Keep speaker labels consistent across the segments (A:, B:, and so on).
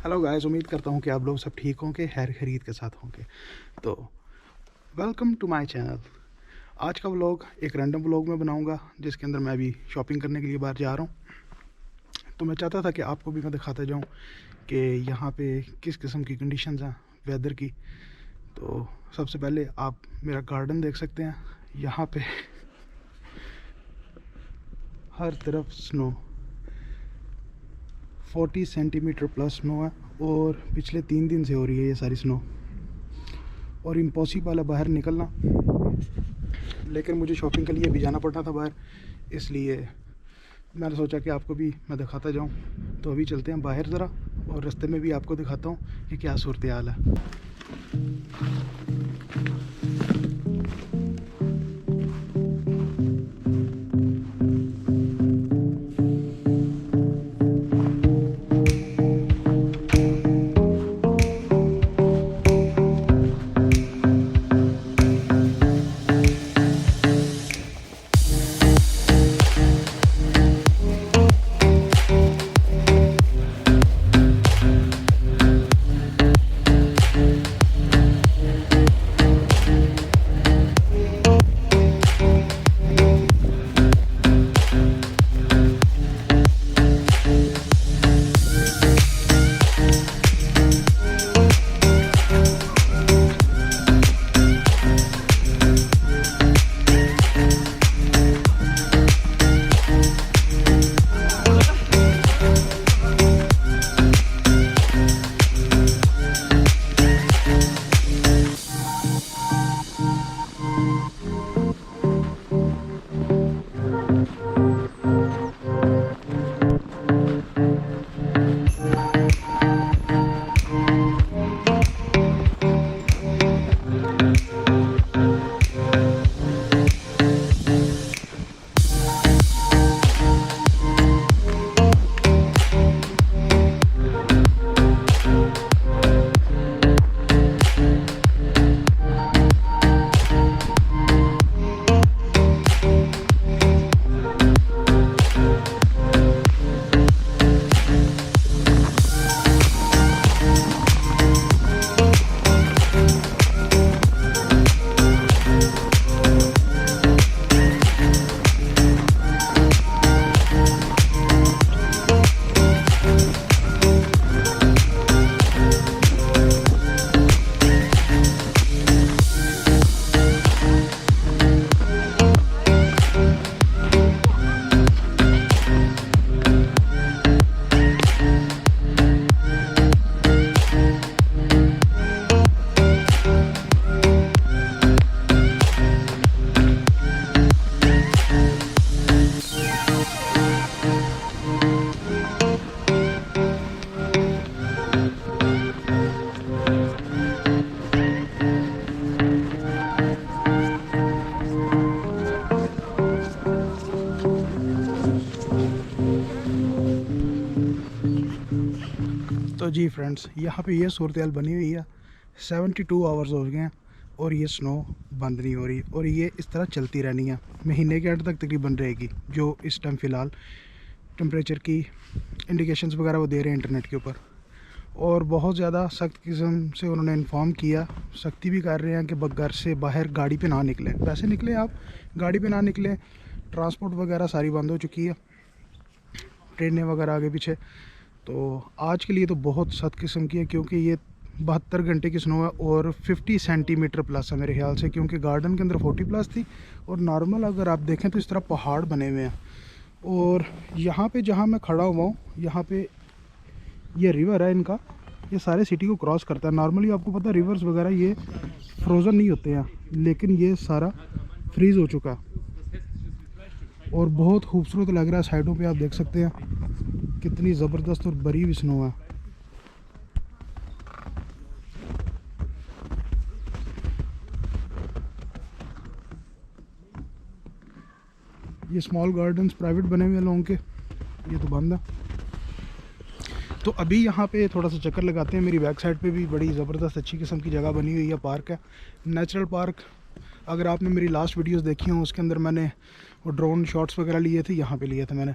A: Hello guys, उम्मीद करता हूँ कि आप लोग सब ठीक होंगे, खैर खरीद के साथ होंगे। तो वेलकम टू माय चैनल। आज का व्लॉग एक रैंडम व्लॉग में बनाऊंगा जिसके अंदर मैं अभी शॉपिंग करने के लिए बाहर जा रहा हूँ। तो मैं चाहता था कि आपको भी मैं दिखाता जाऊँ कि यहाँ पे किस किस्म की कंडीशंस हैं वेदर की। तो सबसे पहले आप मेरा गार्डन देख सकते हैं। यहाँ पे हर तरफ स्नो, 40 सेंटीमीटर प्लस स्नो है और पिछले 3 दिन से हो रही है ये सारी स्नो, और इम्पॉसिबल है बाहर निकलना। लेकिन मुझे शॉपिंग के लिए भी जाना पड़ना था बाहर, इसलिए मैंने सोचा कि आपको भी मैं दिखाता जाऊं। तो अभी चलते हैं बाहर ज़रा, और रास्ते में भी आपको दिखाता हूं कि क्या सूरत हाल है। तो जी फ्रेंड्स, यहाँ पे ये सूरत हाल बनी हुई है। 72 आवर्स हो गए हैं और ये स्नो बंद नहीं हो रही, और ये इस तरह चलती रहनी है। महीने के एंड तक तकरीबन रहेगी, जो इस टाइम फ़िलहाल टेम्परेचर की इंडिकेशंस वगैरह वो दे रहे हैं इंटरनेट के ऊपर। और बहुत ज़्यादा सख्त किस्म से उन्होंने इन्फॉर्म किया, सख्ती भी कर रहे हैं कि घर से बाहर गाड़ी पे ना निकलें। वैसे निकलें आप, गाड़ी पे ना निकलें। ट्रांसपोर्ट वगैरह सारी बंद हो चुकी है, ट्रेनें वगैरह आगे पीछे। तो आज के लिए तो बहुत सख्त किस्म की है, क्योंकि ये 72 घंटे की स्नो है और 50 सेंटीमीटर प्लस है मेरे ख्याल से, क्योंकि गार्डन के अंदर 40 प्लस थी। और नॉर्मल अगर आप देखें तो इस तरह पहाड़ बने हुए हैं। और यहाँ पे जहाँ मैं खड़ा हुआ हूँ, यहाँ पे ये रिवर है इनका, ये सारे सिटी को क्रॉस करता है। नॉर्मली आपको पता है रिवर्स वगैरह ये फ्रोज़न नहीं होते हैं, लेकिन ये सारा फ्रीज़ हो चुका है और बहुत खूबसूरत लग रहा है। साइडों पे आप देख सकते हैं कितनी ज़बरदस्त और बरी हुई स्नो है। ये स्मॉल गार्डन्स प्राइवेट बने हुए हैं लोगों के, ये तो बंद है। तो अभी यहाँ पे थोड़ा सा चक्कर लगाते हैं। मेरी बैक साइड पे भी बड़ी ज़बरदस्त अच्छी किस्म की जगह बनी हुई है, पार्क है, नेचुरल पार्क। अगर आपने मेरी लास्ट वीडियोस देखी हों उसके अंदर मैंने वो ड्रोन शॉट्स वगैरह लिए थे, यहाँ पे लिए थे मैंने।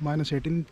A: -18